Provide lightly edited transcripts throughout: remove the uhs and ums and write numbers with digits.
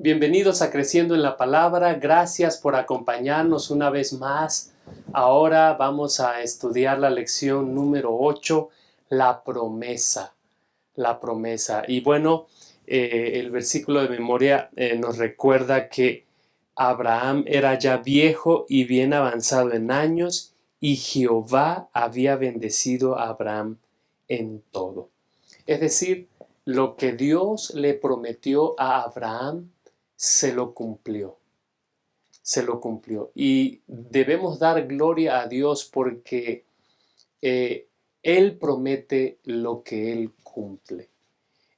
Bienvenidos a Creciendo en la Palabra. Gracias por acompañarnos una vez más. Ahora vamos a estudiar la lección número 8, la promesa. La promesa. Y bueno, el versículo de memoria nos recuerda que Abraham era ya viejo y bien avanzado en años, y Jehová había bendecido a Abraham en todo. Es decir, lo que Dios le prometió a Abraham se lo cumplió. Se lo cumplió. Y debemos dar gloria a Dios porque Él promete lo que Él cumple.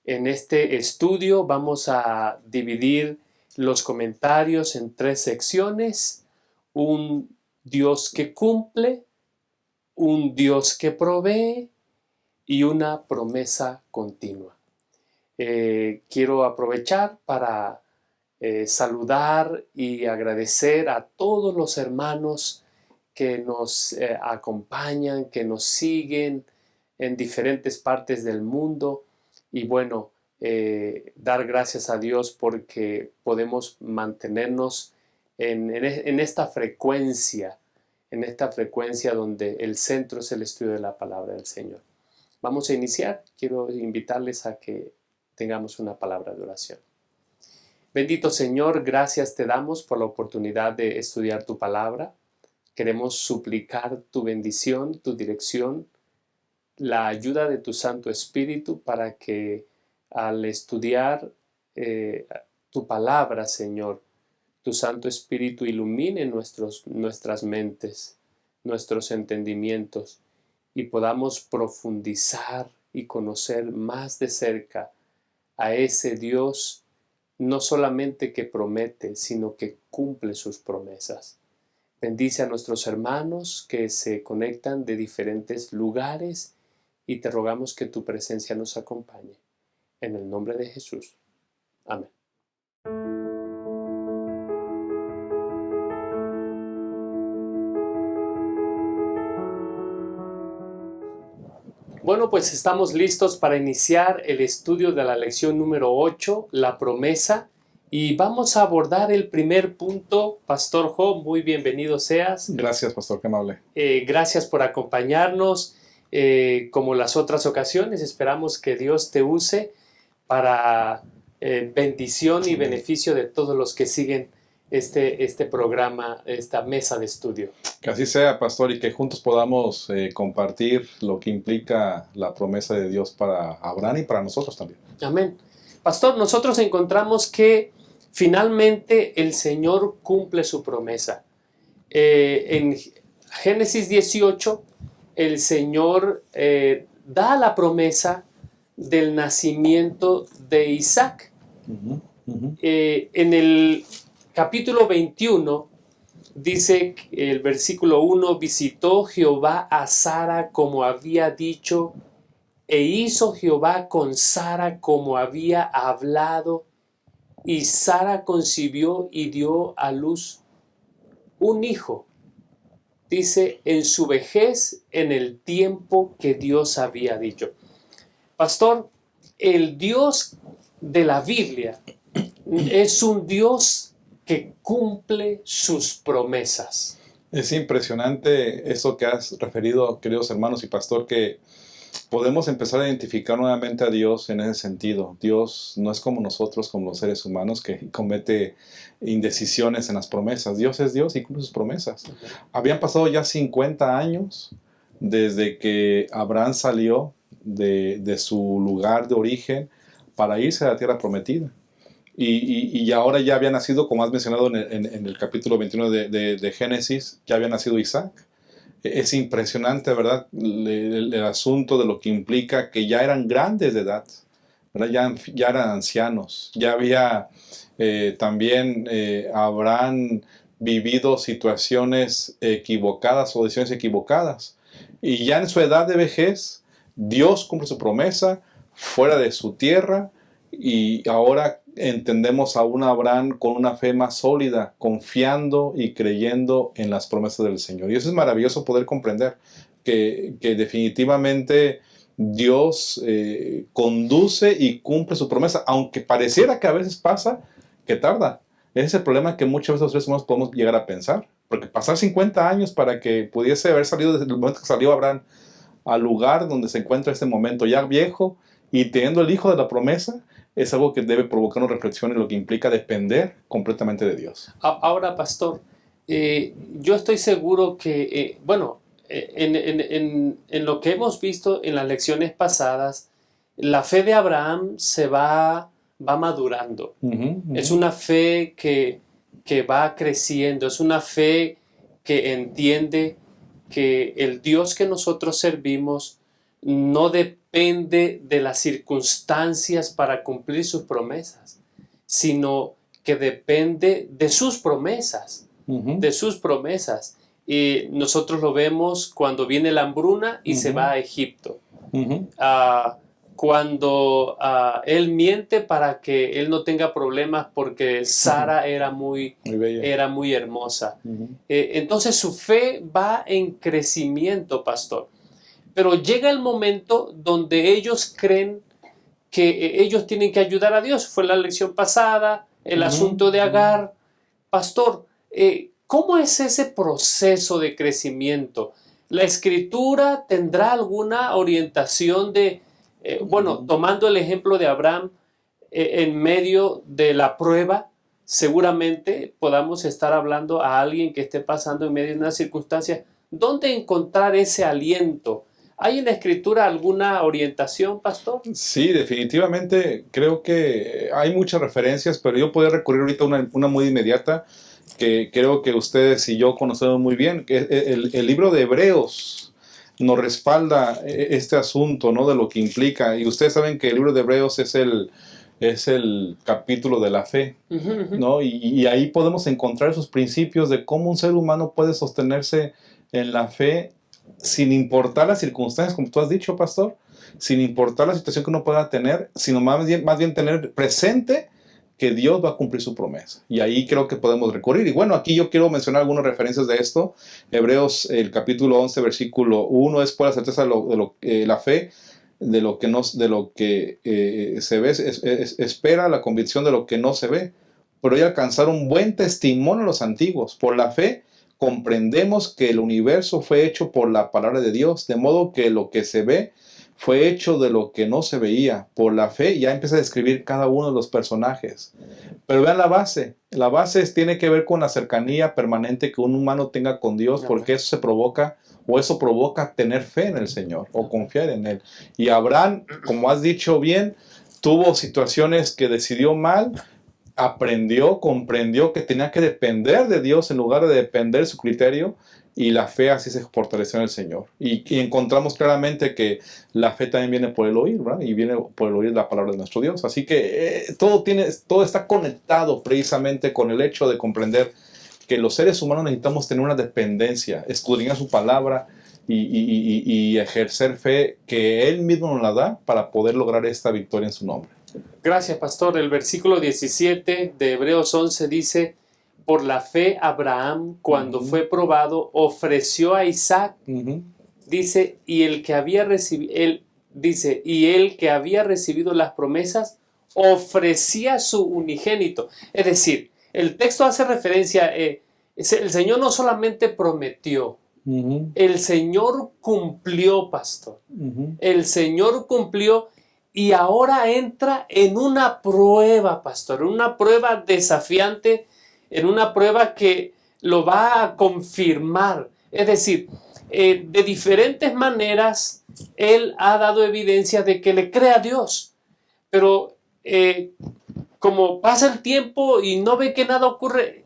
En este estudio vamos a dividir los comentarios en 3 secciones: un Dios que cumple, un Dios que provee y una promesa continua. Quiero aprovechar para saludar y agradecer a todos los hermanos que nos acompañan, que nos siguen en diferentes partes del mundo. Y bueno, dar gracias a Dios porque podemos mantenernos en esta frecuencia donde el centro es el estudio de la palabra del Señor. Vamos a iniciar. Quiero invitarles a que tengamos una palabra de oración. Bendito Señor, gracias te damos por la oportunidad de estudiar tu palabra. Queremos suplicar tu bendición, tu dirección, la ayuda de tu Santo Espíritu para que al estudiar tu palabra, Señor, tu Santo Espíritu ilumine nuestras mentes, nuestros entendimientos, y podamos profundizar y conocer más de cerca a ese Dios, no solamente que promete, sino que cumple sus promesas. Bendice a nuestros hermanos que se conectan de diferentes lugares y te rogamos que tu presencia nos acompañe. En el nombre de Jesús. Amén. Bueno, pues estamos listos para iniciar el estudio de la lección número 8, la promesa, y vamos a abordar el primer punto. Pastor Job, muy bienvenido seas. Gracias, pastor, qué amable. Gracias por acompañarnos. Como las otras ocasiones, esperamos que Dios te use para bendición y beneficio de todos los que siguen este programa, esta mesa de estudio. Que así sea, pastor, y que juntos podamos compartir lo que implica la promesa de Dios para Abraham y para nosotros también. Amén. Pastor, nosotros encontramos que finalmente el Señor cumple su promesa. En Génesis 18, el Señor da la promesa del nacimiento de Isaac. En el capítulo 21 dice el versículo 1: visitó Jehová a Sara como había dicho, e hizo Jehová con Sara como había hablado, y Sara concibió y dio a luz un hijo. Dice, en su vejez, en el tiempo que Dios había dicho. Pastor, el Dios de la Biblia es un Dios que cumple sus promesas. Es impresionante eso que has referido, queridos hermanos y pastor, que podemos empezar a identificar nuevamente a Dios en ese sentido. Dios no es como nosotros, como los seres humanos, que comete indecisiones en las promesas. Dios es Dios y cumple sus promesas. Habían pasado ya 50 años desde que Abraham salió de su lugar de origen para irse a la tierra prometida. Y ahora ya había nacido, como has mencionado en el capítulo 21 de Génesis, ya había nacido Isaac. Es impresionante, ¿verdad? El asunto de lo que implica que ya eran grandes de edad, ¿verdad? Ya eran ancianos. Ya había también habrán vivido situaciones equivocadas o decisiones equivocadas. Y ya en su edad de vejez, Dios cumple su promesa fuera de su tierra, y ahora entendemos a un Abraham con una fe más sólida, confiando y creyendo en las promesas del Señor. Y eso es maravilloso poder comprender que definitivamente Dios conduce y cumple su promesa, aunque pareciera que a veces pasa que tarda. Ese es el problema que muchas veces los seres humanos podemos llegar a pensar. Porque pasar 50 años para que pudiese haber salido desde el momento que salió Abraham al lugar donde se encuentra este momento ya viejo y teniendo el hijo de la promesa, es algo que debe provocar una reflexión en lo que implica depender completamente de Dios. Ahora, pastor, yo estoy seguro que, en lo que hemos visto en las lecciones pasadas, la fe de Abraham se va madurando. Es una fe que va creciendo, es una fe que entiende que el Dios que nosotros servimos no depende de las circunstancias para cumplir sus promesas, sino que depende de sus promesas, de sus promesas. Y nosotros lo vemos cuando viene la hambruna y se va a Egipto. Cuando él miente para que él no tenga problemas porque Sara era muy hermosa. Entonces su fe va en crecimiento, pastor. Pero llega el momento donde ellos creen que ellos tienen que ayudar a Dios. Fue la lección pasada, el asunto de Agar. Pastor, ¿cómo es ese proceso de crecimiento? ¿La Escritura tendrá alguna orientación de, tomando el ejemplo de Abraham, en medio de la prueba, seguramente podamos estar hablando a alguien que esté pasando en medio de una circunstancia? ¿Dónde encontrar ese aliento? ¿Hay en la Escritura alguna orientación, pastor? Sí, definitivamente creo que hay muchas referencias, pero yo podría recurrir ahorita a una muy inmediata que creo que ustedes y yo conocemos muy bien, que el libro de Hebreos nos respalda este asunto, ¿no? De lo que implica. Y ustedes saben que el libro de Hebreos es el capítulo de la fe, ¿no? Y ahí podemos encontrar esos principios de cómo un ser humano puede sostenerse en la fe sin importar las circunstancias, como tú has dicho, pastor, sin importar la situación que uno pueda tener, sino más bien tener presente que Dios va a cumplir su promesa. Y ahí creo que podemos recurrir. Y bueno, aquí yo quiero mencionar algunas referencias de esto. Hebreos, el capítulo 11, versículo 1, es por la certeza de la fe, de lo que se ve, espera la convicción de lo que no se ve. Pero hay alcanzar un buen testimonio a los antiguos. Por la fe comprendemos que el universo fue hecho por la palabra de Dios, de modo que lo que se ve fue hecho de lo que no se veía. Por la fe ya empieza a describir cada uno de los personajes. Pero vean la base tiene que ver con la cercanía permanente que un humano tenga con Dios, porque eso provoca tener fe en el Señor o confiar en Él. Y Abraham, como has dicho bien, tuvo situaciones que decidió mal, comprendió que tenía que depender de Dios en lugar de depender de su criterio, y la fe así se fortaleció en el Señor. Y encontramos claramente que la fe también viene por el oír, ¿verdad? Y viene por el oír la palabra de nuestro Dios. Así que todo está conectado precisamente con el hecho de comprender que los seres humanos necesitamos tener una dependencia, escudriñar su palabra y ejercer fe que Él mismo nos la da para poder lograr esta victoria en su nombre. Gracias, pastor. El versículo 17 de Hebreos 11 dice: por la fe Abraham, cuando fue probado, ofreció a Isaac. Dice, y el que había recibido las promesas, ofrecía su unigénito. Es decir, el texto hace referencia, el Señor no solamente prometió, el Señor cumplió, pastor. El Señor cumplió. Y ahora entra en una prueba, pastor, una prueba desafiante, en una prueba que lo va a confirmar. Es decir, de diferentes maneras, él ha dado evidencia de que le cree a Dios. Pero como pasa el tiempo y no ve que nada ocurre,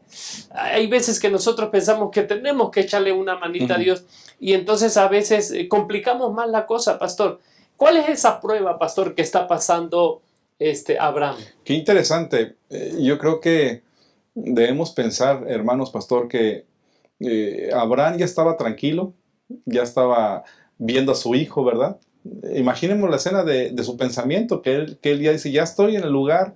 hay veces que nosotros pensamos que tenemos que echarle una manita a Dios, y entonces a veces complicamos más la cosa, pastor. ¿Cuál es esa prueba, pastor, que está pasando Abraham? Qué interesante. Yo creo que debemos pensar, hermanos, pastor, que Abraham ya estaba tranquilo, ya estaba viendo a su hijo, ¿verdad? Imaginemos la escena de su pensamiento, que él ya dice, ya estoy en el lugar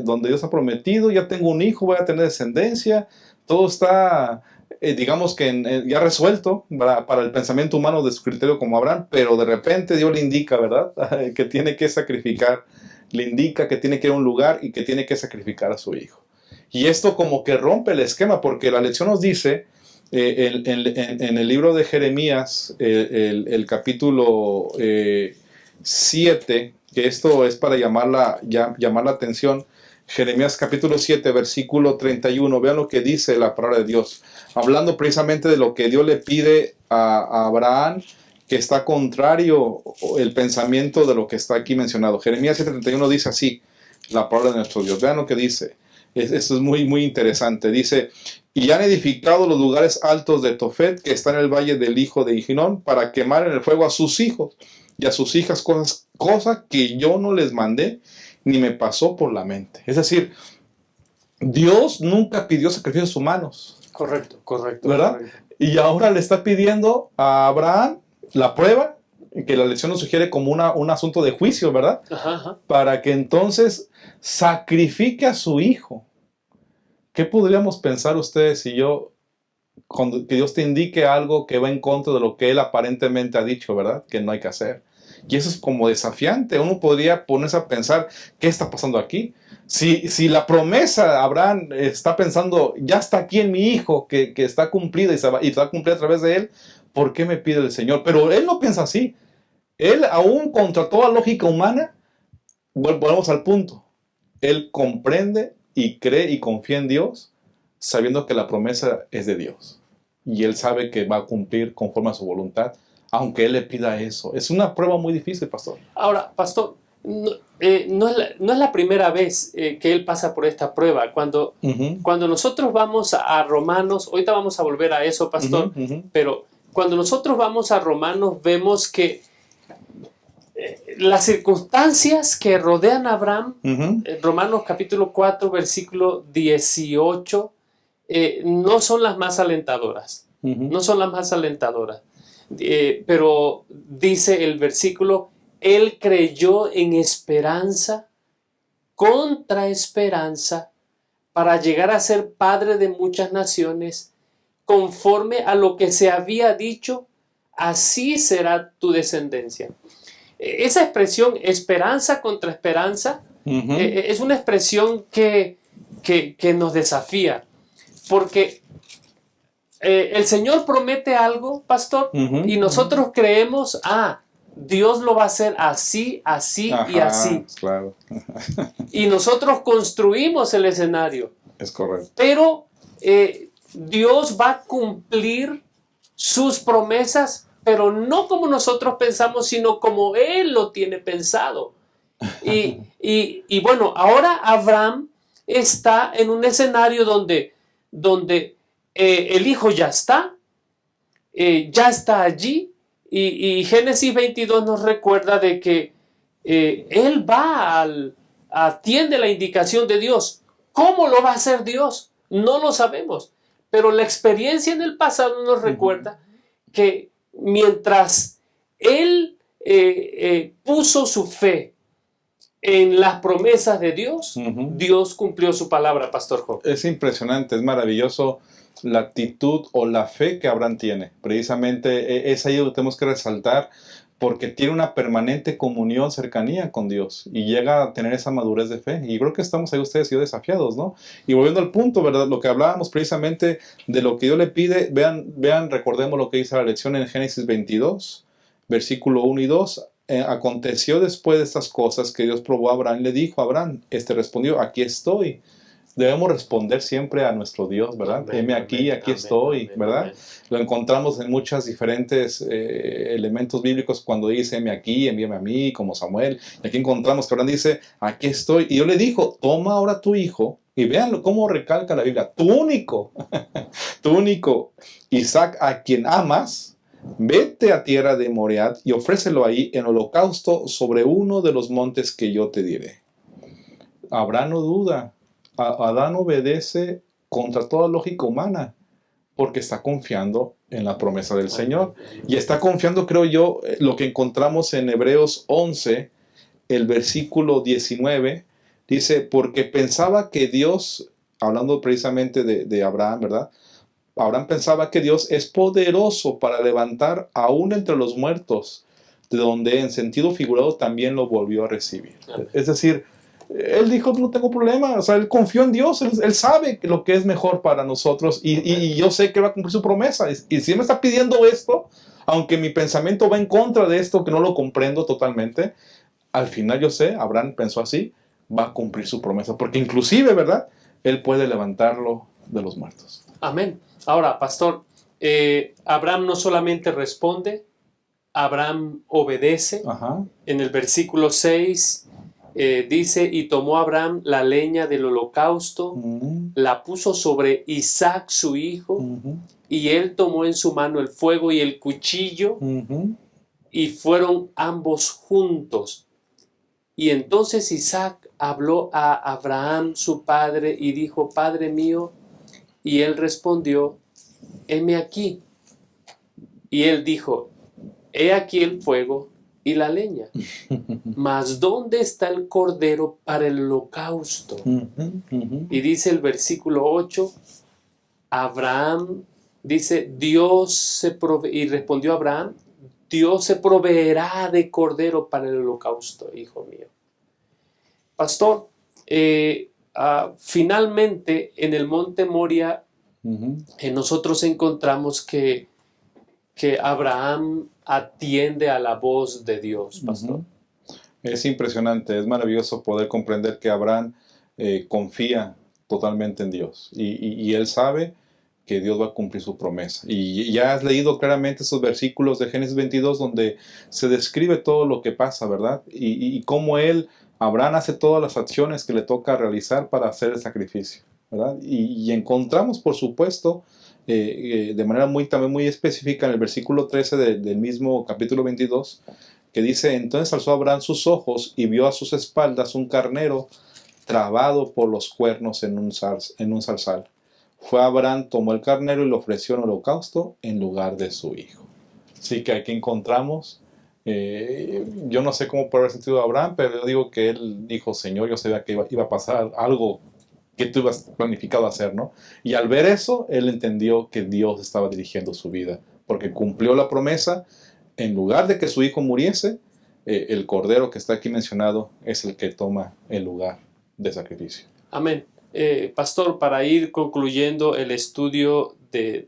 donde Dios ha prometido, ya tengo un hijo, voy a tener descendencia, todo está... digamos que ya resuelto para el pensamiento humano de su criterio como Abraham, pero de repente Dios le indica, ¿verdad? Que tiene que sacrificar le indica que tiene que ir a un lugar y que tiene que sacrificar a su hijo. Y esto como que rompe el esquema, porque la lección nos dice, en el libro de Jeremías, el capítulo 7, que esto es para llamar la atención. Jeremías capítulo 7, versículo 31, vean lo que dice la palabra de Dios, hablando precisamente de lo que Dios le pide a Abraham, que está contrario el pensamiento de lo que está aquí mencionado. Jeremías 7:31 dice así, la palabra de nuestro Dios. Vean lo que dice. Esto es muy, muy interesante. Dice, y han edificado los lugares altos de Tofet, que está en el valle del hijo de Hinón, para quemar en el fuego a sus hijos y a sus hijas cosas que yo no les mandé, ni me pasó por la mente. Es decir, Dios nunca pidió sacrificios humanos. Correcto, correcto. ¿Verdad? Correcto. Y ahora le está pidiendo a Abraham la prueba, que la lección nos sugiere como un asunto de juicio, ¿verdad? Ajá, ajá. Para que entonces sacrifique a su hijo. ¿Qué podríamos pensar ustedes y yo cuando que Dios te indique algo que va en contra de lo que Él aparentemente ha dicho, ¿verdad? Que no hay que hacer. Y eso es como desafiante. Uno podría ponerse a pensar, ¿qué está pasando aquí? Si la promesa, Abraham está pensando, ya está aquí en mi hijo, que está cumplida y se va a cumplir a través de él, ¿por qué me pide el Señor? Pero él no piensa así. Él, aún contra toda lógica humana, volvemos al punto. Él comprende y cree y confía en Dios, sabiendo que la promesa es de Dios. Y él sabe que va a cumplir conforme a su voluntad, aunque él le pida eso. Es una prueba muy difícil, pastor. Ahora, pastor, no es la primera vez que él pasa por esta prueba. Cuando nosotros vamos a Romanos, ahorita vamos a volver a eso, pastor, pero cuando nosotros vamos a Romanos vemos que las circunstancias que rodean a Abraham, Romanos capítulo 4, versículo 18, no son las más alentadoras. No son las más alentadoras. Pero dice el versículo, él creyó en esperanza, contra esperanza, para llegar a ser padre de muchas naciones, conforme a lo que se había dicho, así será tu descendencia. Esa expresión, esperanza contra esperanza, es una expresión que nos desafía, porque el Señor promete algo, pastor, y nosotros creemos, Dios lo va a hacer así, así y así. Claro. Y nosotros construimos el escenario. Es correcto. Pero Dios va a cumplir sus promesas, pero no como nosotros pensamos, sino como Él lo tiene pensado. Y bueno, ahora Abraham está en un escenario donde el hijo ya está allí, y Génesis 22 nos recuerda de que él va atiende la indicación de Dios. ¿Cómo lo va a hacer Dios? No lo sabemos, pero la experiencia en el pasado nos recuerda que mientras él puso su fe en las promesas de Dios, Dios cumplió su palabra, Pastor Job. Es impresionante, es maravilloso la actitud o la fe que Abraham tiene. Precisamente es ahí donde tenemos que resaltar, porque tiene una permanente comunión, cercanía con Dios, y llega a tener esa madurez de fe. Y creo que estamos ahí ustedes y yo desafiados, ¿no? Y volviendo al punto, ¿verdad? Lo que hablábamos precisamente de lo que Dios le pide, vean, recordemos lo que dice la lección en Génesis 22, versículo 1 y 2. Aconteció después de estas cosas que Dios probó a Abraham, le dijo a Abraham, respondió, aquí estoy. Debemos responder siempre a nuestro Dios, ¿verdad? Heme aquí, aquí estoy, ¿verdad? Amén. Lo encontramos en muchos diferentes elementos bíblicos cuando dice, heme aquí, envíame a mí, como Samuel. Y aquí encontramos que Abraham dice, aquí estoy. Y Dios le dijo, toma ahora tu hijo, y véanlo cómo recalca la Biblia, tu único, Isaac, a quien amas, vete a tierra de Moriah y ofrécelo ahí en holocausto sobre uno de los montes que yo te diré. Abraham no duda. Adán obedece contra toda lógica humana porque está confiando en la promesa del Señor, y está confiando, creo yo, lo que encontramos en Hebreos 11, el versículo 19, dice, porque pensaba que Dios, hablando precisamente de Abraham, ¿verdad? Abraham pensaba que Dios es poderoso para levantar aún entre los muertos de donde en sentido figurado también lo volvió a recibir. Amén. Es decir, él dijo, no tengo problema, o sea, él confió en Dios, él sabe lo que es mejor para nosotros y yo sé que va a cumplir su promesa. Y si él me está pidiendo esto, aunque mi pensamiento va en contra de esto, que no lo comprendo totalmente, al final yo sé, Abraham pensó así, va a cumplir su promesa, porque inclusive, ¿verdad? Él puede levantarlo de los muertos. Amén. Ahora, pastor, Abraham no solamente responde, Abraham obedece. Ajá. En el versículo 6 dice, y tomó Abraham la leña del holocausto, la puso sobre Isaac su hijo, y él tomó en su mano el fuego y el cuchillo, y fueron ambos juntos. Y entonces Isaac habló a Abraham su padre y dijo, Padre mío, y él respondió, heme aquí. Y él dijo, he aquí el fuego y la leña, mas ¿dónde está el cordero para el holocausto? Y dice el versículo 8, Abraham dice, y respondió Abraham, Dios se proveerá de cordero para el holocausto, hijo mío. Pastor, finalmente en el monte Moria nosotros encontramos que Abraham atiende a la voz de Dios, pastor. Es impresionante, es maravilloso poder comprender que Abraham confía totalmente en Dios y él sabe que Dios va a cumplir su promesa. Y ya has leído claramente esos versículos de Génesis 22 donde se describe todo lo que pasa, ¿verdad? Y cómo Abraham hace todas las acciones que le toca realizar para hacer el sacrificio, ¿verdad? Y encontramos, por supuesto, de manera también muy específica en el versículo 13 del mismo capítulo 22, que dice, entonces alzó Abraham sus ojos y vio a sus espaldas un carnero trabado por los cuernos en un zarzal. Fue Abraham, tomó el carnero y lo ofreció en holocausto en lugar de su hijo. Así que aquí encontramos, yo no sé cómo puede haber sentido Abraham, pero yo digo que él dijo, Señor, yo sabía que iba a pasar algo que tú ibas planificado hacer, ¿no? Y al ver eso, él entendió que Dios estaba dirigiendo su vida, porque cumplió la promesa. En lugar de que su hijo muriese, el cordero que está aquí mencionado es el que toma el lugar de sacrificio. Amén. Pastor, para ir concluyendo el estudio de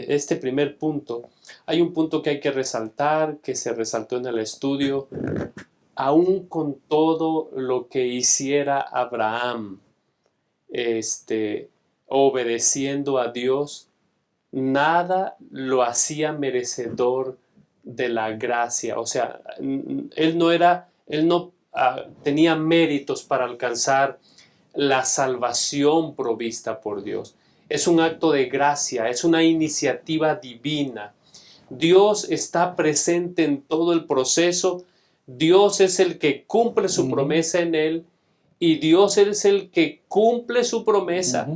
este primer punto, hay un punto que hay que resaltar, que se resaltó en el estudio. Aún con todo lo que hiciera Abraham, obedeciendo a Dios, nada lo hacía merecedor de la gracia. O sea, él no tenía méritos para alcanzar la salvación provista por Dios. Es un acto de gracia, es una iniciativa divina. Dios está presente en todo el proceso. Dios es el que cumple su promesa en él y Dios es el que cumple su promesa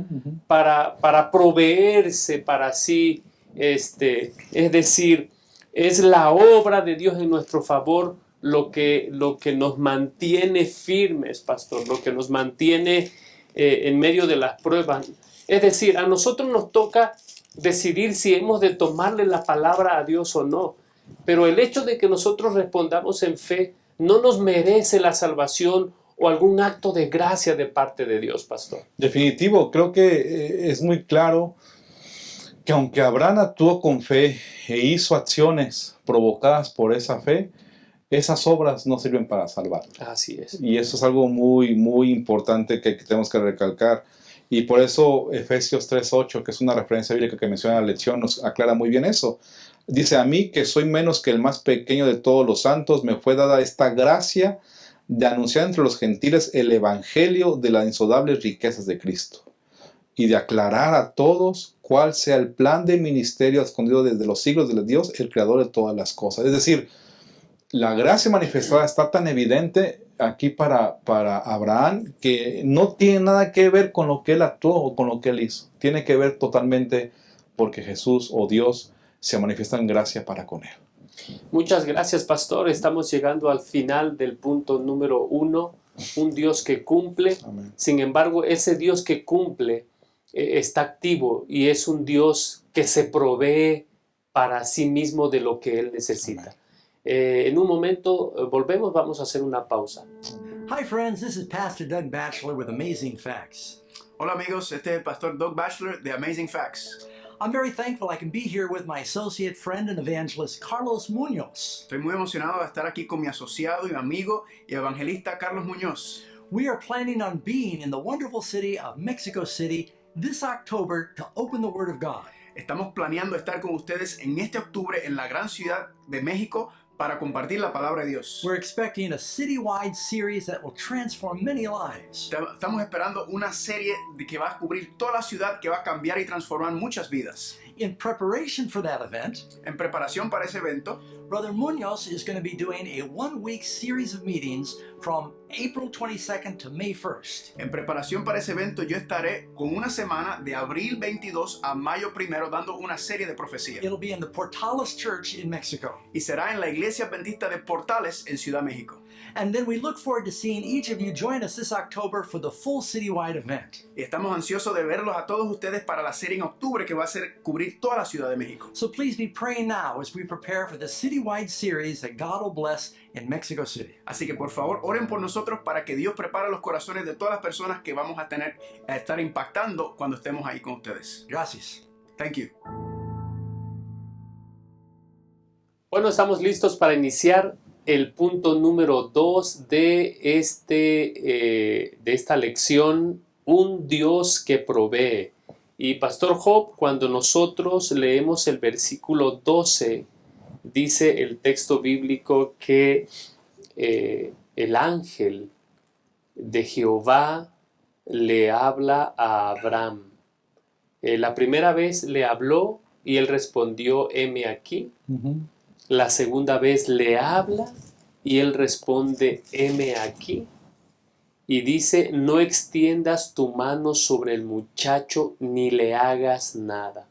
para proveerse para sí. Es decir, es la obra de Dios en nuestro favor lo que nos mantiene firmes, pastor, lo que nos mantiene en medio de las pruebas. Es decir, a nosotros nos toca decidir si hemos de tomarle la palabra a Dios o no. Pero el hecho de que nosotros respondamos en fe no nos merece la salvación o algún acto de gracia de parte de Dios, pastor. Definitivo, creo que es muy claro que aunque Abraham actuó con fe e hizo acciones provocadas por esa fe, esas obras no sirven para salvar. Así es. Y eso es algo muy, muy importante que tenemos que recalcar. Y por eso Efesios 3:8, que es una referencia bíblica que menciona la lección, nos aclara muy bien eso. Dice, a mí que soy menos que el más pequeño de todos los santos, me fue dada esta gracia de anunciar entre los gentiles el evangelio de las insondables riquezas de Cristo y de aclarar a todos cuál sea el plan de ministerio escondido desde los siglos de Dios, el creador de todas las cosas. Es decir, la gracia manifestada está tan evidente aquí para Abraham que no tiene nada que ver con lo que él actuó o con lo que él hizo. Tiene que ver totalmente porque Jesús o Dios se manifiesta en gracia para con él. Muchas gracias, pastor. Estamos llegando al final del punto número 1. Un Dios que cumple. Amén. Sin embargo, ese Dios que cumple está activo y es un Dios que se provee para sí mismo de lo que Él necesita. Amén. En un momento volvemos, vamos a hacer una pausa. Hi, friends. This is Pastor Doug Batchelor with Amazing Facts. Hola amigos, este es el pastor Doug Batchelor de Amazing Facts. I'm very thankful I can be here with my associate friend and evangelist, Carlos Munoz. Estoy muy emocionado de estar aquí con mi asociado y amigo y evangelista Carlos Muñoz. We are planning on being in the wonderful city of Mexico City this October to open the Word of God. Estamos planeando estar con ustedes en este octubre en la gran ciudad de México para compartir la palabra de Dios. We're expecting a citywide series that will transform many lives. Estamos esperando una serie que va a cubrir toda la ciudad, que va a cambiar y transformar muchas vidas. In preparation for that event, En preparación para ese evento, Brother Munoz is going to be doing a one-week series of meetings from April 22nd to May 1st. en preparación para ese evento, yo estaré con una semana de abril 22 a mayo 1 dando una serie de profecías. It'll be in the Portales Church in Mexico. Y será en la Iglesia Adventista de Portales en Ciudad México. And then we look forward to seeing each of you join us this October for the full citywide event. Y estamos ansiosos de verlos a todos ustedes para la serie en octubre que va a ser cubrir toda la Ciudad de México. So please be praying now as we prepare for the citywide series that God will bless in Mexico City. Así que por favor oren por nosotros para que Dios prepare los corazones de todas las personas que vamos a estar impactando cuando estemos ahí con ustedes. Gracias. Thank you. Bueno, estamos listos para iniciar el punto número 2 de esta lección, un Dios que provee. Y Pastor Job, cuando nosotros leemos el versículo 12, dice el texto bíblico que el ángel de Jehová le habla a Abraham. La primera vez le habló y él respondió, heme aquí. La segunda vez le habla y él responde, heme aquí. Y dice, no extiendas tu mano sobre el muchacho ni le hagas nada.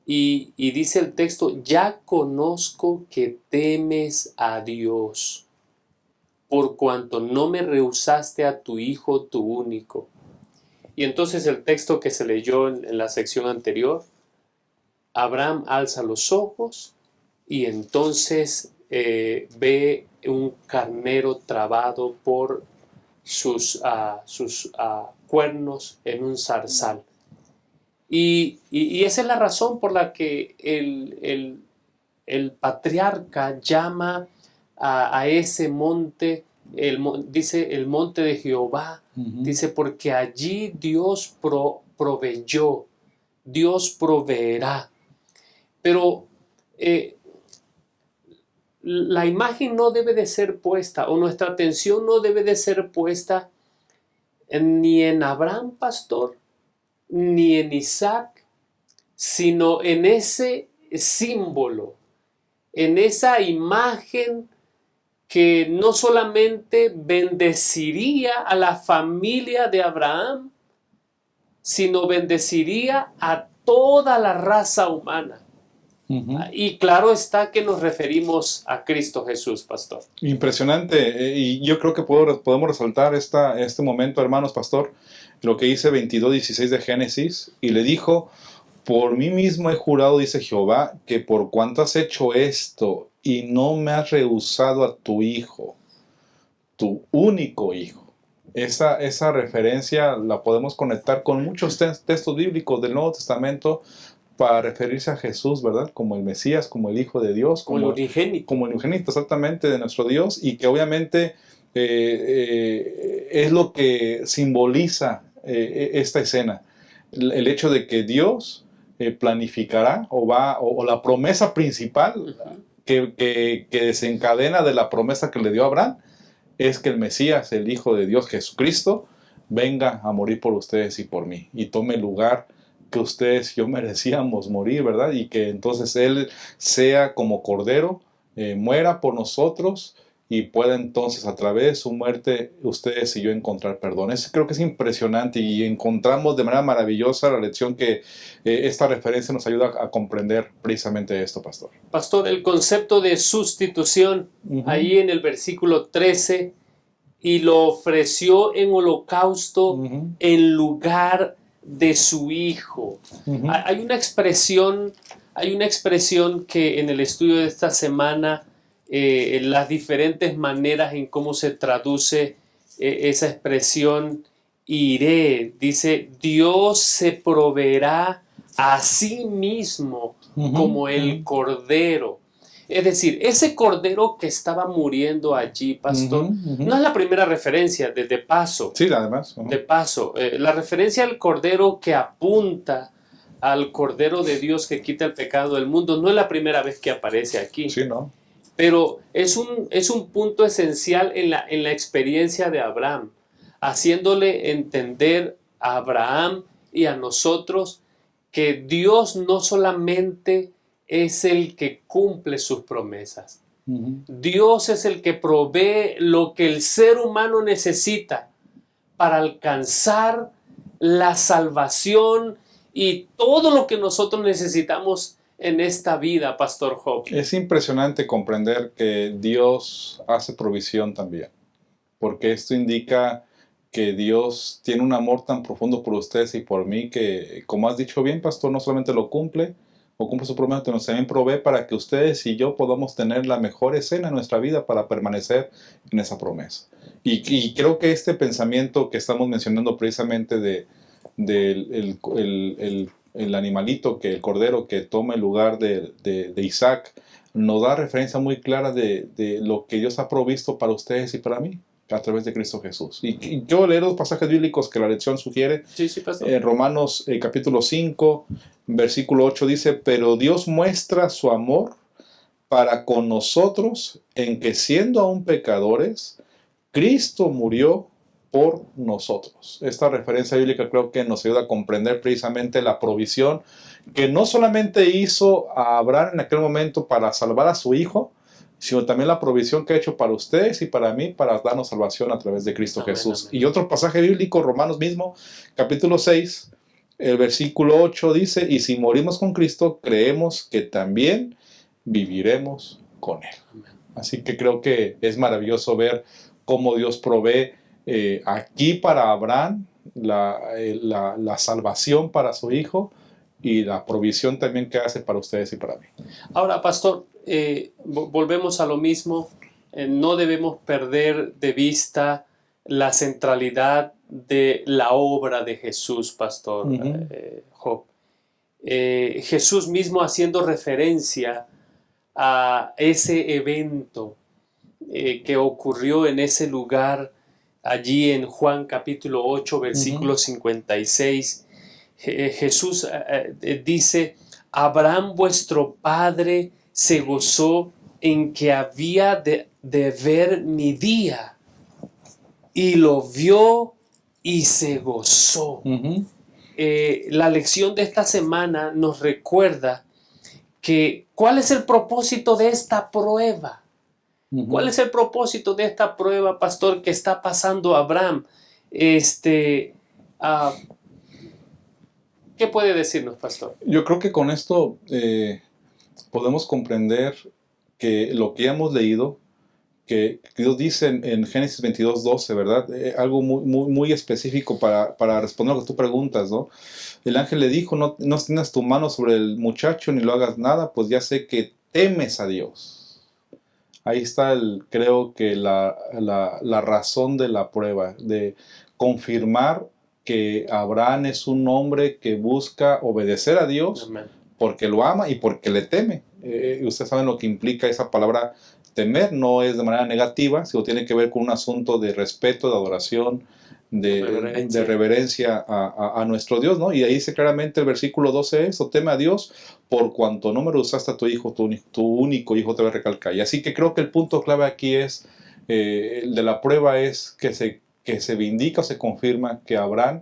Y dice el texto, ya conozco que temes a Dios, por cuanto no me rehusaste a tu hijo, tu único. Y entonces el texto que se leyó en la sección anterior, Abraham alza los ojos y entonces ve un carnero trabado por sus cuernos en un zarzal. Y esa es la razón por la que el patriarca llama a ese monte, dice el monte de Jehová, dice porque allí Dios proveyó, Dios proveerá. Pero la imagen no debe de ser puesta, o nuestra atención no debe de ser puesta ni en Abraham, pastor, ni en Isaac, sino en ese símbolo, en esa imagen que no solamente bendeciría a la familia de Abraham, sino bendeciría a toda la raza humana. Y claro está que nos referimos a Cristo Jesús, pastor. Impresionante, y yo creo que podemos resaltar este momento, hermanos, pastor, lo que dice 22:16 de Génesis, y le dijo, por mí mismo he jurado, dice Jehová, que por cuanto has hecho esto y no me has rehusado a tu hijo, tu único hijo. Esa referencia la podemos conectar con muchos textos bíblicos del Nuevo Testamento para referirse a Jesús, ¿verdad? Como el Mesías, como el Hijo de Dios, como el unigénito. Como el unigénito, exactamente, de nuestro Dios, y que obviamente es lo que simboliza esta escena. El hecho de que Dios planificará o la promesa principal que desencadena de la promesa que le dio a Abraham es que el Mesías, el Hijo de Dios, Jesucristo, venga a morir por ustedes y por mí y tome el lugar que ustedes y yo merecíamos morir, ¿verdad? Y que entonces Él sea como Cordero, muera por nosotros y pueda entonces a través de su muerte ustedes y yo encontrar perdón. Eso creo que es impresionante y encontramos de manera maravillosa la lección que esta referencia nos ayuda a comprender precisamente esto, pastor. Pastor, el concepto de sustitución, ahí en el versículo 13, y lo ofreció en holocausto en lugar de su hijo. Hay una expresión que en el estudio de esta semana las diferentes maneras en cómo se traduce esa expresión iré. Dice, Dios se proveerá a sí mismo como el cordero. Es decir, ese cordero que estaba muriendo allí, pastor, no es la primera referencia, de paso. Sí, además. De paso, la referencia al cordero que apunta al cordero de Dios que quita el pecado del mundo no es la primera vez que aparece aquí. Sí, ¿no? Pero es un punto esencial en la experiencia de Abraham, haciéndole entender a Abraham y a nosotros que Dios no solamente es el que cumple sus promesas. Dios es el que provee lo que el ser humano necesita para alcanzar la salvación y todo lo que nosotros necesitamos en esta vida, Pastor Job. Es impresionante comprender que Dios hace provisión también, porque esto indica que Dios tiene un amor tan profundo por ustedes y por mí que, como has dicho bien, Pastor, no solamente lo cumple o cumple su promesa, sino también provee para que ustedes y yo podamos tener la mejor escena en nuestra vida para permanecer en esa promesa. Y creo que este pensamiento que estamos mencionando precisamente del el animalito, el cordero que toma el lugar de Isaac, nos da referencia muy clara de lo que Dios ha provisto para ustedes y para mí a través de Cristo Jesús. Y yo leer los pasajes bíblicos que la lección sugiere. Sí, pastor. En Romanos capítulo 5, versículo 8 dice, pero Dios muestra su amor para con nosotros en que siendo aún pecadores, Cristo murió por nosotros. Esta referencia bíblica creo que nos ayuda a comprender precisamente la provisión que no solamente hizo a Abraham en aquel momento para salvar a su hijo, sino también la provisión que ha hecho para ustedes y para mí para darnos salvación a través de Cristo Jesús. Amén. Y otro pasaje bíblico, Romanos mismo, capítulo 6, el versículo 8 dice, y si morimos con Cristo, creemos que también viviremos con Él. Amén. Así que creo que es maravilloso ver cómo Dios provee aquí para Abraham la salvación para su hijo y la provisión también que hace para ustedes y para mí. Ahora, pastor, volvemos a lo mismo. No debemos perder de vista la centralidad de la obra de Jesús, pastor Job. Jesús mismo haciendo referencia a ese evento que ocurrió en ese lugar, allí en Juan capítulo 8, versículo 56, Jesús dice, Abraham vuestro padre se gozó en que había de ver mi día, y lo vio y se gozó. La lección de esta semana nos recuerda que ¿cuál es el propósito de esta prueba? ¿Cuál es el propósito de esta prueba, pastor, que está pasando Abraham? ¿Qué puede decirnos, pastor? Yo creo que con esto podemos comprender que lo que hemos leído, que Dios dice en Génesis 22:12, ¿verdad? Algo muy específico para responder a lo que tú preguntas, ¿no? El ángel le dijo, no extiendas tu mano sobre el muchacho ni lo hagas nada, pues ya sé que temes a Dios. Ahí está, creo que la razón de la prueba, de confirmar que Abraham es un hombre que busca obedecer a Dios. Amén. Porque lo ama y porque le teme. Ustedes saben lo que implica esa palabra temer, no es de manera negativa, sino tiene que ver con un asunto de respeto, de adoración, de reverencia a nuestro Dios, ¿no? Y ahí dice claramente el versículo 12 eso, teme a Dios por cuanto no me rehusaste a tu hijo, tu único hijo te va a recalcar. Y así que creo que el punto clave aquí es, el de la prueba es que se vindica o se confirma que Abraham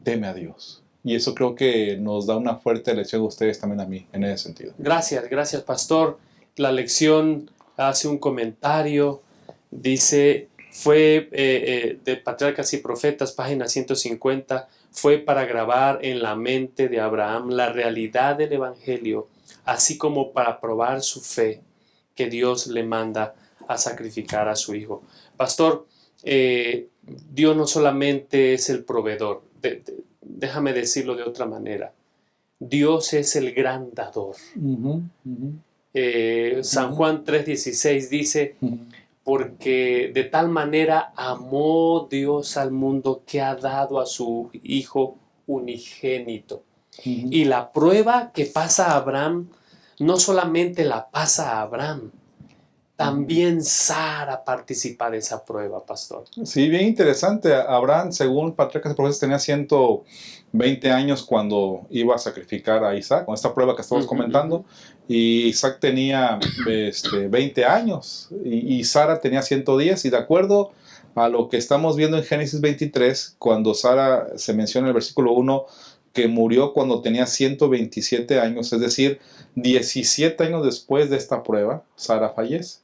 teme a Dios. Y eso creo que nos da una fuerte lección a ustedes también a mí, en ese sentido. Gracias, pastor. La lección hace un comentario, dice, fue de Patriarcas y Profetas, página 150, fue para grabar en la mente de Abraham la realidad del Evangelio, así como para probar su fe que Dios le manda a sacrificar a su hijo. Pastor, Dios no solamente es el proveedor, déjame decirlo de otra manera, Dios es el gran dador. San Juan 3:16 dice, porque de tal manera amó Dios al mundo que ha dado a su Hijo unigénito. Y la prueba que pasa a Abraham, no solamente la pasa a Abraham, también Sara participa de esa prueba, pastor. Sí, bien interesante. Abraham, según Patriarcas y Profetas, tenía 120 años cuando iba a sacrificar a Isaac, con esta prueba que estamos comentando. Y Isaac tenía 20 años y Sara tenía 110. Y de acuerdo a lo que estamos viendo en Génesis 23, cuando Sara se menciona en el versículo 1, que murió cuando tenía 127 años, es decir, 17 años después de esta prueba, Sara fallece.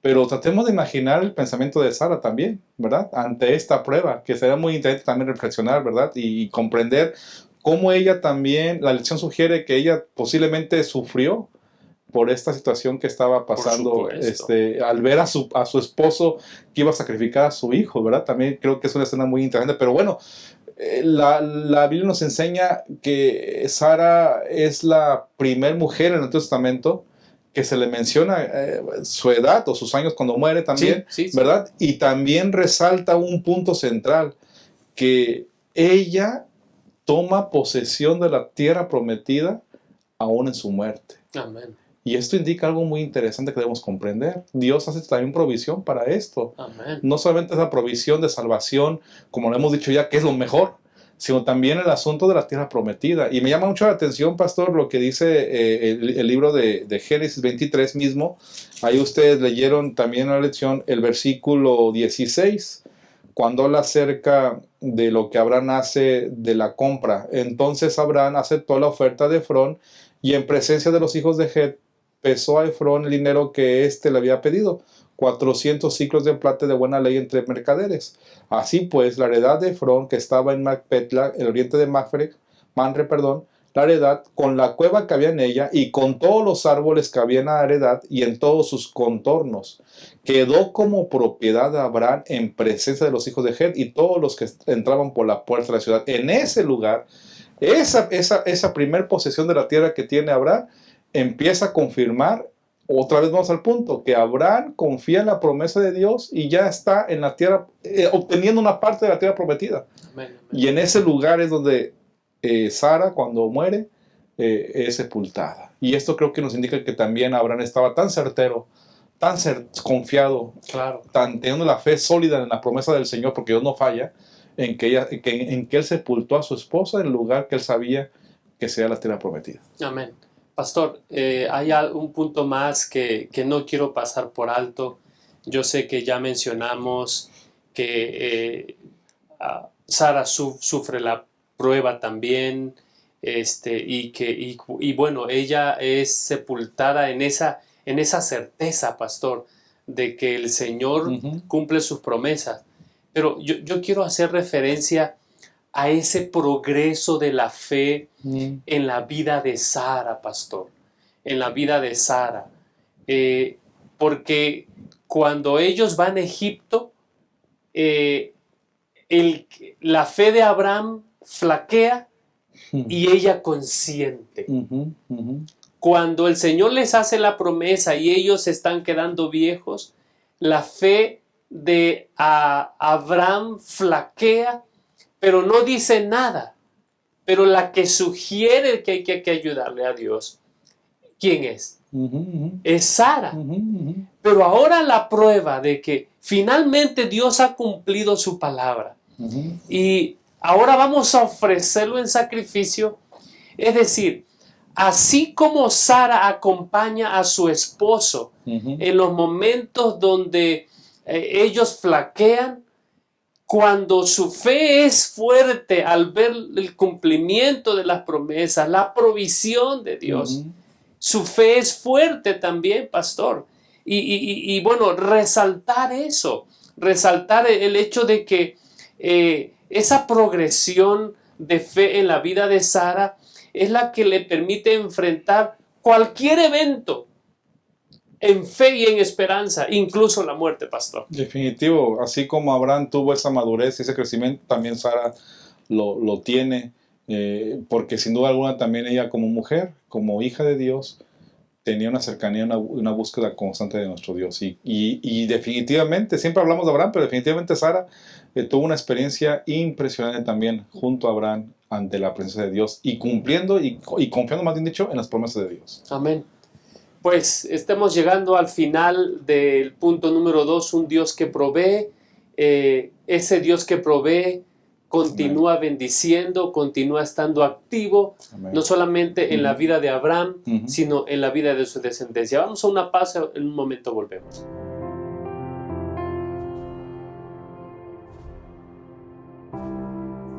Pero tratemos de imaginar el pensamiento de Sara también, ¿verdad? Ante esta prueba, que será muy interesante también reflexionar, ¿verdad? Y comprender cómo ella también, la lección sugiere que ella posiblemente sufrió por esta situación que estaba pasando al ver a su esposo que iba a sacrificar a su hijo, ¿verdad? También creo que es una escena muy interesante, pero bueno, la Biblia nos enseña que Sara es la primer mujer en el Antiguo Testamento que se le menciona su edad o sus años cuando muere también, sí. ¿verdad? Y también resalta un punto central, que ella toma posesión de la tierra prometida aún en su muerte. Amén. Y esto indica algo muy interesante que debemos comprender. Dios hace también provisión para esto. Amén. No solamente es la provisión de salvación, como lo hemos dicho ya, que es lo mejor, sino también el asunto de la tierra prometida. Y me llama mucho la atención, pastor, lo que dice el libro de Génesis 23 mismo. Ahí ustedes leyeron también en la lección el versículo 16, cuando habla acerca de lo que Abraham hace de la compra. Entonces Abraham aceptó la oferta de Efrón y en presencia de los hijos de Het pesó a Efrón el dinero que éste le había pedido, 400 ciclos de plata de buena ley entre mercaderes. Así pues, la heredad de Efrón, que estaba en Macpetla, el oriente de Manre, la heredad, con la cueva que había en ella, y con todos los árboles que había en la heredad, y en todos sus contornos, quedó como propiedad de Abraham en presencia de los hijos de Het y todos los que entraban por la puerta de la ciudad. En ese lugar, esa primer posesión de la tierra que tiene Abraham, empieza a confirmar. Otra vez vamos al punto, que Abraham confía en la promesa de Dios y ya está en la tierra, obteniendo una parte de la tierra prometida. Amén. Y en ese lugar es donde Sara, cuando muere, es sepultada. Y esto creo que nos indica que también Abraham estaba tan certero, tan confiado, claro, teniendo la fe sólida en la promesa del Señor, porque Dios no falla, en que él sepultó a su esposa en el lugar que él sabía que sería la tierra prometida. Amén. Pastor, hay un punto más que no quiero pasar por alto. Yo sé que ya mencionamos que Sara sufre la prueba también, y bueno, ella es sepultada en esa certeza, pastor, de que el Señor cumple sus promesas. Pero yo quiero hacer referencia a ese progreso de la fe en la vida de Sara, pastor, en la vida de Sara. Porque cuando ellos van a Egipto, la fe de Abraham flaquea y ella consiente. Cuando el Señor les hace la promesa y ellos se están quedando viejos, la fe de Abraham flaquea, pero no dice nada. Pero la que sugiere que hay que ayudarle a Dios, ¿quién es? Es Sara. Pero ahora la prueba de que finalmente Dios ha cumplido su palabra. Y ahora vamos a ofrecerlo en sacrificio. Es decir, así como Sara acompaña a su esposo en los momentos donde ellos flaquean, cuando su fe es fuerte al ver el cumplimiento de las promesas, la provisión de Dios, su fe es fuerte también, pastor. Y bueno, resaltar eso, resaltar el hecho de que esa progresión de fe en la vida de Sara es la que le permite enfrentar cualquier evento en fe y en esperanza, incluso la muerte, pastor. Definitivo, así como Abraham tuvo esa madurez y ese crecimiento, también Sara lo tiene, porque sin duda alguna también ella como mujer, como hija de Dios, tenía una cercanía, una búsqueda constante de nuestro Dios. Y definitivamente, siempre hablamos de Abraham, pero definitivamente Sara tuvo una experiencia impresionante también junto a Abraham ante la presencia de Dios y cumpliendo y confiando, más bien dicho, en las promesas de Dios. Amén. Pues estamos llegando al final del punto número 2, un Dios que provee. Ese Dios que provee continúa bendiciendo, continúa estando activo, Amén. no solamente en la Ujú. vida de Abraham, Ujú. sino en la vida de su descendencia. Vamos a una pausa, en un momento volvemos.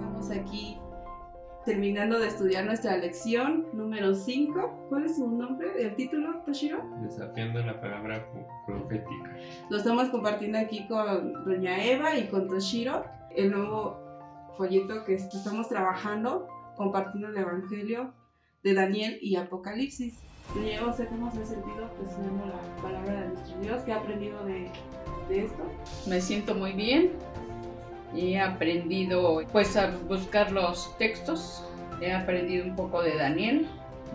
Estamos aquí terminando de estudiar nuestra lección número 5. ¿Cuál es su nombre? ¿El título, Toshiro? Desafiando la palabra profética. Lo estamos compartiendo aquí con Doña Eva y con Toshiro. El nuevo folleto que estamos trabajando, compartiendo el Evangelio de Daniel y Apocalipsis. Doña Eva, ¿usted cómo se ha sentido estudiando la palabra de nuestro Dios? ¿Qué ha aprendido de esto? Me siento muy bien y he aprendido pues a buscar los textos. He aprendido un poco de Daniel,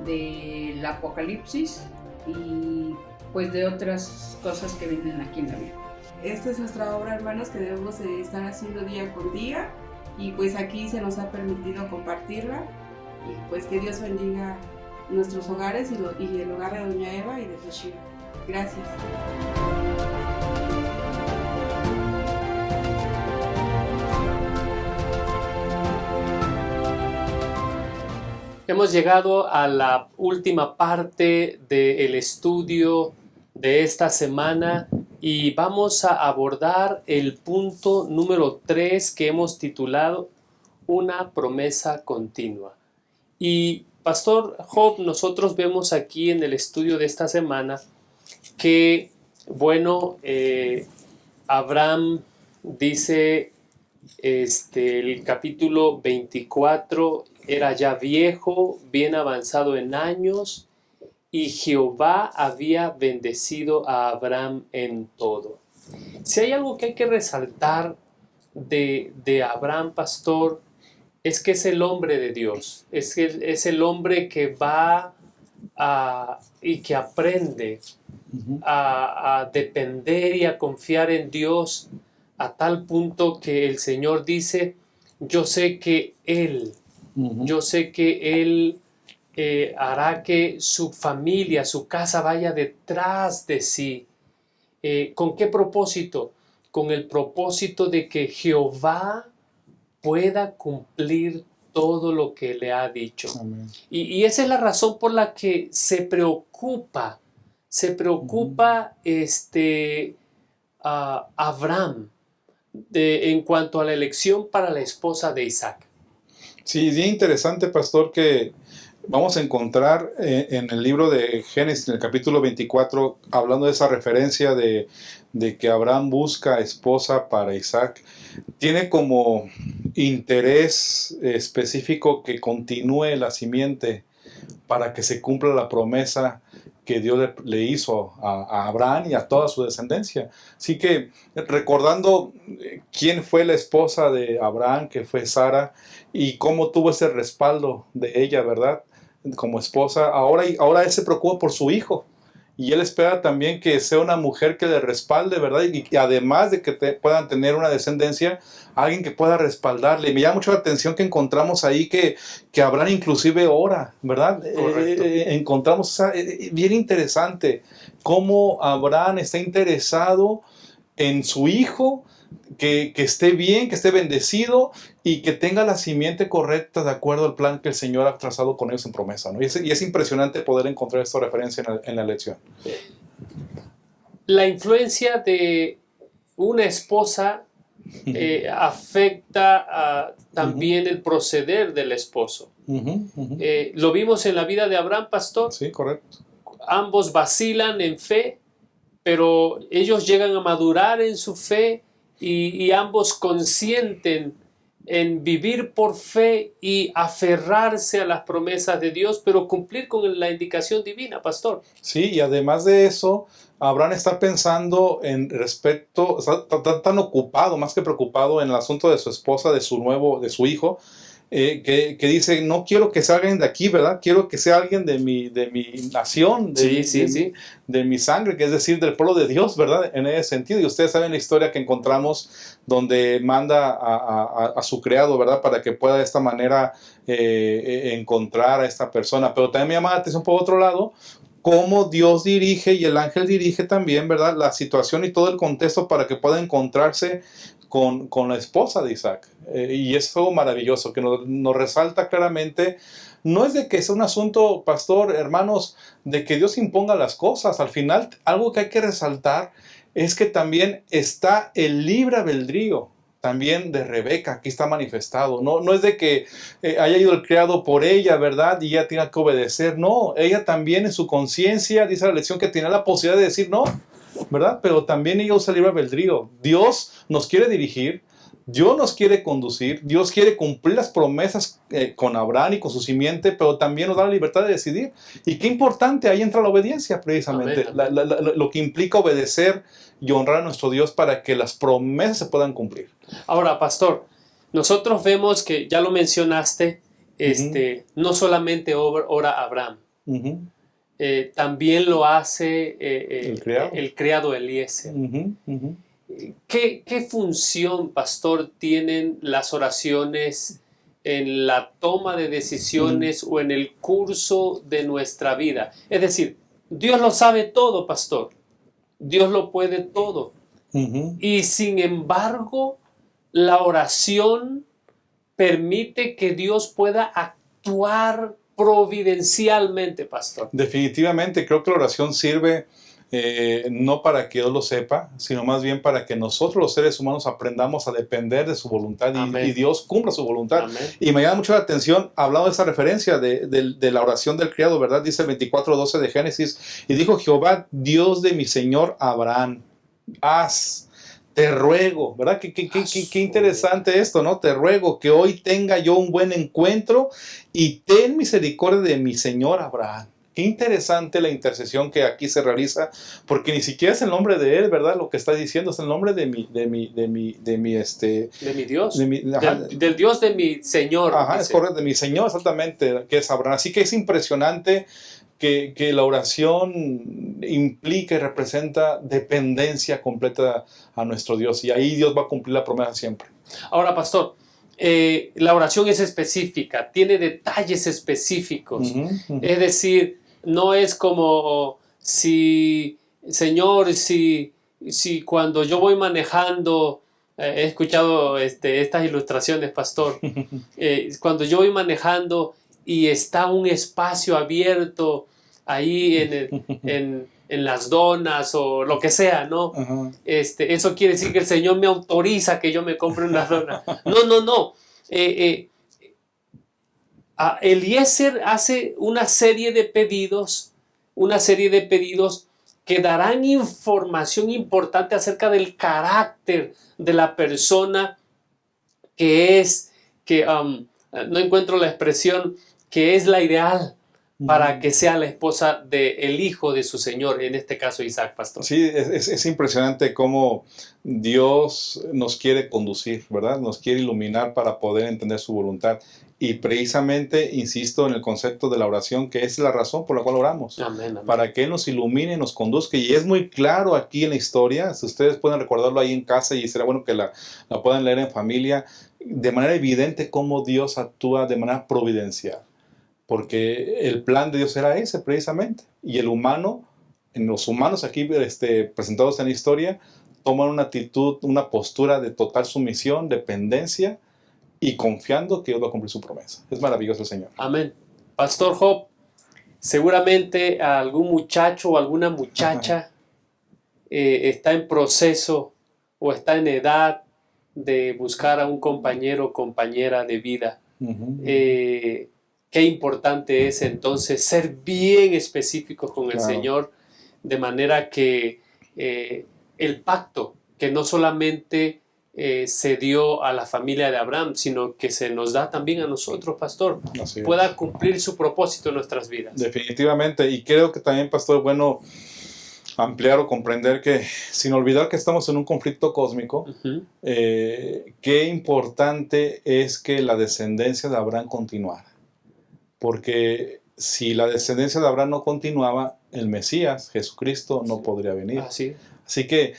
del Apocalipsis y pues de otras cosas que vienen aquí en la Biblia. Esta es nuestra obra, hermanos, que debemos de estar haciendo día con día, y pues aquí se nos ha permitido compartirla, y pues que Dios bendiga nuestros hogares y el hogar de Doña Eva y de Toshiro. Gracias. Hemos llegado a la última parte del estudio de esta semana y vamos a abordar el punto número 3 que hemos titulado Una promesa continua. Y Pastor Job, nosotros vemos aquí en el estudio de esta semana que, bueno, Abraham dice, el capítulo 24, era ya viejo, bien avanzado en años, y Jehová había bendecido a Abraham en todo. Si hay algo que hay que resaltar de Abraham, pastor, es que es el hombre de Dios, es el hombre que va y que aprende a depender y a confiar en Dios a tal punto que el Señor dice, yo sé que Él hará que su familia, su casa vaya detrás de sí. ¿Con qué propósito? Con el propósito de que Jehová pueda cumplir todo lo que le ha dicho. Amén. Y esa es la razón por la que se preocupa Abraham en cuanto a la elección para la esposa de Isaac. Sí, es bien interesante, pastor, que vamos a encontrar en el libro de Génesis, en el capítulo 24, hablando de esa referencia de que Abraham busca esposa para Isaac. Tiene como interés específico que continúe la simiente para que se cumpla la promesa que Dios le hizo a Abraham y a toda su descendencia. Así que recordando quién fue la esposa de Abraham, que fue Sara, y cómo tuvo ese respaldo de ella, ¿verdad? Como esposa, ahora él se preocupa por su hijo. Y él espera también que sea una mujer que le respalde, ¿verdad? Y además de que puedan tener una descendencia, alguien que pueda respaldarle. Me llama mucho la atención que encontramos ahí que Abraham inclusive ora, ¿verdad? Encontramos bien interesante cómo Abraham está interesado en su hijo, que esté bien, que esté bendecido y que tenga la simiente correcta de acuerdo al plan que el Señor ha trazado con ellos en promesa, ¿no? Y es impresionante poder encontrar esta referencia en la lección. La influencia de una esposa afecta también el proceder del esposo. Lo vimos en la vida de Abraham, pastor. Sí, correcto. Ambos vacilan en fe, pero ellos llegan a madurar en su fe y ambos consienten en vivir por fe y aferrarse a las promesas de Dios, pero cumplir con la indicación divina, pastor. Sí, y además de eso, Abraham está pensando está tan ocupado, más que preocupado en el asunto de su esposa, de su hijo, que dice, no quiero que sea alguien de aquí, ¿verdad? Quiero que sea alguien de mi nación, de mi sangre, que es decir, del pueblo de Dios, ¿verdad? En ese sentido. Y ustedes saben la historia que encontramos donde manda a su criado, ¿verdad? Para que pueda de esta manera encontrar a esta persona. Pero también me llama la atención por otro lado, cómo Dios dirige y el ángel dirige también, ¿verdad? La situación y todo el contexto para que pueda encontrarse con la esposa de Isaac. Y es algo maravilloso que nos resalta claramente. No es de que sea un asunto, pastor, hermanos, de que Dios imponga las cosas. Al final, algo que hay que resaltar es que también está el libre albedrío también de Rebeca, aquí está manifestado. No es de que haya ido el criado por ella, ¿verdad? Y ella tenga que obedecer. No, ella también en su conciencia, dice la lección, que tiene la posibilidad de decir no, ¿verdad? Pero también ella usa el libre albedrío. Dios nos quiere dirigir, Dios nos quiere conducir, Dios quiere cumplir las promesas con Abraham y con su simiente, pero también nos da la libertad de decidir. Y qué importante, ahí entra la obediencia precisamente, lo que implica obedecer y honrar a nuestro Dios para que las promesas se puedan cumplir. Ahora, pastor, nosotros vemos que, ya lo mencionaste, no solamente ora Abraham, también lo hace el criado Eliezer. ¿Qué función, pastor, tienen las oraciones en la toma de decisiones o en el curso de nuestra vida? Es decir, Dios lo sabe todo, pastor. Dios lo puede todo. Y sin embargo, la oración permite que Dios pueda actuar providencialmente, pastor. Definitivamente, creo que la oración sirve no para que Dios lo sepa, sino más bien para que nosotros los seres humanos aprendamos a depender de su voluntad y Dios cumpla su voluntad. Amén. Y me llama mucho la atención, hablando de esa referencia de la oración del criado, ¿verdad? Dice el 24:12 de Génesis, y dijo Jehová, Dios de mi Señor Abraham, te ruego, ¿verdad? Qué interesante esto, ¿no? Te ruego que hoy tenga yo un buen encuentro y ten misericordia de mi Señor Abraham. Qué interesante la intercesión que aquí se realiza, porque ni siquiera es el nombre de él, ¿verdad? Lo que está diciendo es el nombre de mi Dios, del Dios de mi Señor. Ajá, dice. Es correcto, de mi Señor, exactamente, que es Abraham. Así que es impresionante que la oración implica y representa dependencia completa a nuestro Dios, y ahí Dios va a cumplir la promesa siempre. Ahora, pastor, la oración es específica, tiene detalles específicos. Es decir, no es como Señor, si cuando yo voy manejando, he escuchado estas ilustraciones, pastor, cuando yo voy manejando y está un espacio abierto ahí en las donas o lo que sea, ¿no? Eso quiere decir que el Señor me autoriza que yo me compre una dona. No. Eliezer hace una serie de pedidos que darán información importante acerca del carácter de la persona no encuentro la expresión, que es la ideal para que sea la esposa del hijo de su Señor, en este caso Isaac, pastor. Sí, es impresionante cómo Dios nos quiere conducir, ¿verdad? Nos quiere iluminar para poder entender su voluntad. Y precisamente, insisto en el concepto de la oración, que es la razón por la cual oramos. Amén. Para que Él nos ilumine, nos conduzca. Y es muy claro aquí en la historia, si ustedes pueden recordarlo ahí en casa, y será bueno que la puedan leer en familia, de manera evidente cómo Dios actúa de manera providencial. Porque el plan de Dios era ese precisamente. Y los humanos aquí presentados en la historia, toman una actitud, una postura de total sumisión, dependencia, y confiando que Dios va a cumplir su promesa. Es maravilloso el Señor. Amén. Pastor Job, seguramente algún muchacho o alguna muchacha está en proceso o está en edad de buscar a un compañero o compañera de vida. Qué importante es entonces ser bien específicos con el Señor, de manera que el pacto, que no solamente se dio a la familia de Abraham, sino que se nos da también a nosotros, pastor, pueda cumplir su propósito en nuestras vidas. Definitivamente, y creo que también, pastor, bueno, ampliar o comprender que, sin olvidar que estamos en un conflicto cósmico, Ujú. qué importante es que la descendencia de Abraham continuara. Porque si la descendencia de Abraham no continuaba, el Mesías, Jesucristo, no podría venir. Así. Así que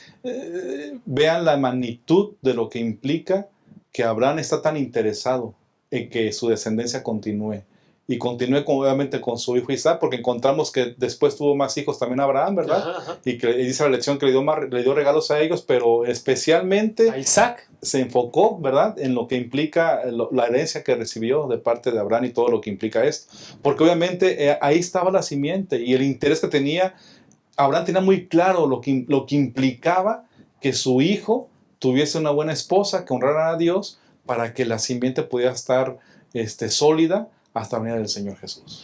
vean la magnitud de lo que implica que Abraham está tan interesado en que su descendencia continúe. Y continúe obviamente con su hijo Isaac, porque encontramos que después tuvo más hijos también Abraham, ¿verdad? Ajá, ajá. Y que dice la lección que le dio regalos a ellos, pero especialmente A Isaac. se enfocó, ¿verdad?, en lo que implica la herencia que recibió de parte de Abraham y todo lo que implica esto. Porque obviamente ahí estaba la simiente y el interés que tenía. Abraham tenía muy claro lo que implicaba que su hijo tuviese una buena esposa, que honrara a Dios, para que la simiente pudiera estar sólida hasta la venida del Señor Jesús.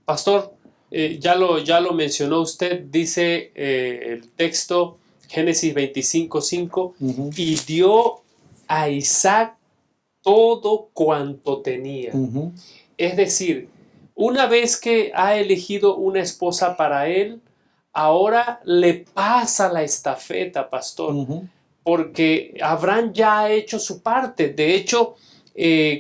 Pastor, ya lo mencionó usted, dice el texto Génesis 25:5, Uh-huh. y dio a Isaac todo cuanto tenía. Uh-huh. Es decir, una vez que ha elegido una esposa para él, ahora le pasa la estafeta, pastor, Uh-huh. porque Abraham ya ha hecho su parte. De hecho,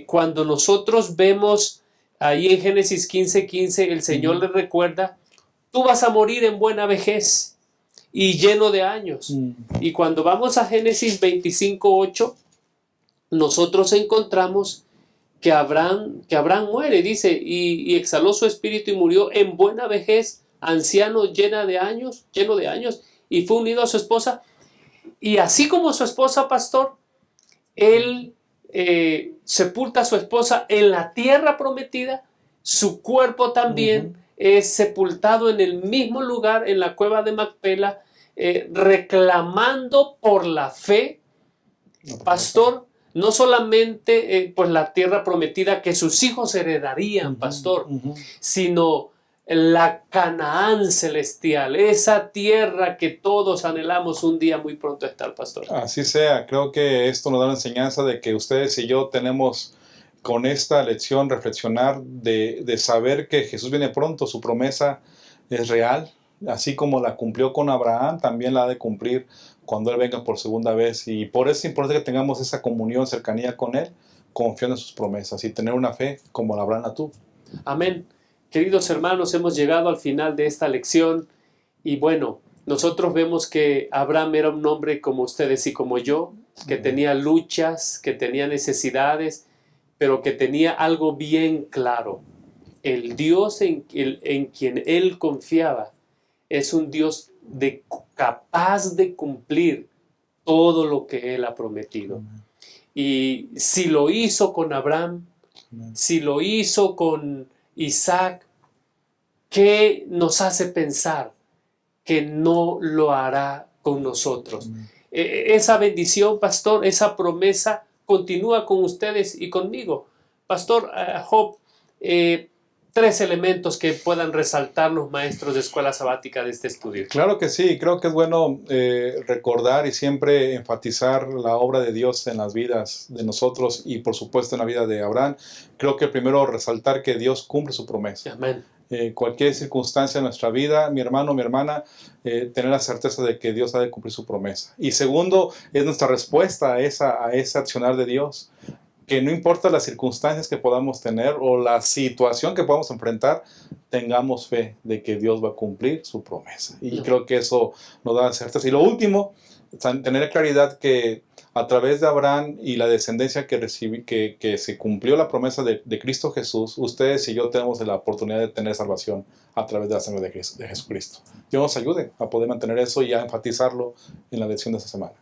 cuando nosotros vemos ahí en Génesis 15:15, el Señor le recuerda, tú vas a morir en buena vejez y lleno de años. Y cuando vamos a Génesis 25:8, nosotros encontramos que Abraham muere, dice, y exhaló su espíritu y murió en buena vejez, anciano, lleno de años, y fue unido a su esposa. Y así como su esposa, pastor, él sepulta a su esposa en la tierra prometida, su cuerpo también es sepultado en el mismo lugar, en la cueva de Macpela, reclamando por la fe, pastor, no solamente pues la tierra prometida que sus hijos heredarían, pastor, sino la Canaán celestial, esa tierra que todos anhelamos un día muy pronto estar, pastor. Así sea, creo que esto nos da la enseñanza de que ustedes y yo tenemos con esta lección reflexionar de saber que Jesús viene pronto, su promesa es real, así como la cumplió con Abraham, también la ha de cumplir cuando Él venga por segunda vez, y por eso es importante que tengamos esa comunión, cercanía con Él, confiando en sus promesas y tener una fe como la Abraham la tuvo. Amén. Queridos hermanos, hemos llegado al final de esta lección y bueno, nosotros vemos que Abraham era un hombre como ustedes y como yo, que tenía luchas, que tenía necesidades, pero que tenía algo bien claro. El Dios en quien él confiaba es un Dios capaz de cumplir todo lo que él ha prometido. Y si lo hizo con Abraham, si lo hizo con Isaac, ¿qué nos hace pensar que no lo hará con nosotros? Esa bendición, pastor, esa promesa continúa con ustedes y conmigo. Pastor Job, 3 elementos que puedan resaltar los maestros de escuela sabática de este estudio. Claro que sí, creo que es bueno recordar y siempre enfatizar la obra de Dios en las vidas de nosotros y por supuesto en la vida de Abraham. Creo que primero resaltar que Dios cumple su promesa. Amén. Cualquier circunstancia en nuestra vida, mi hermano, mi hermana, tener la certeza de que Dios ha de cumplir su promesa. Y segundo, es nuestra respuesta a ese accionar de Dios. Que no importa las circunstancias que podamos tener o la situación que podamos enfrentar, tengamos fe de que Dios va a cumplir su promesa. Y creo que eso nos da certeza. Y lo último, tener claridad que a través de Abraham y la descendencia que se cumplió la promesa de Cristo Jesús, ustedes y yo tenemos la oportunidad de tener salvación a través de la sangre de Jesucristo. Dios nos ayude a poder mantener eso y a enfatizarlo en la lección de esta semana.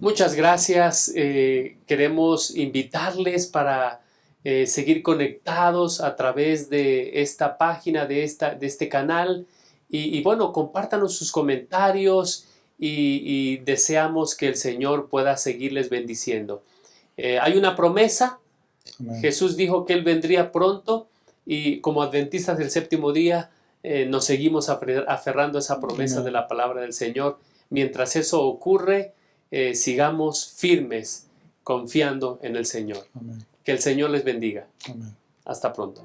Muchas gracias. Queremos invitarles para seguir conectados a través de esta página, de este canal. Y bueno, compártanos sus comentarios y deseamos que el Señor pueda seguirles bendiciendo. Hay una promesa. Amén. Jesús dijo que Él vendría pronto y como adventistas del séptimo día nos seguimos aferrando a esa promesa Amén. de la palabra del Señor. Mientras eso ocurre, sigamos firmes confiando en el Señor. Amén. Que el Señor les bendiga. Amén. Hasta pronto.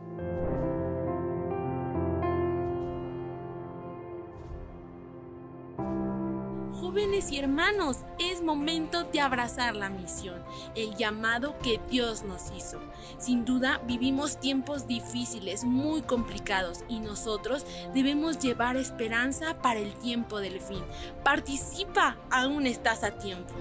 Padres y hermanos, es momento de abrazar la misión, el llamado que Dios nos hizo. Sin duda, vivimos tiempos difíciles, muy complicados, y nosotros debemos llevar esperanza para el tiempo del fin. Participa, aún estás a tiempo.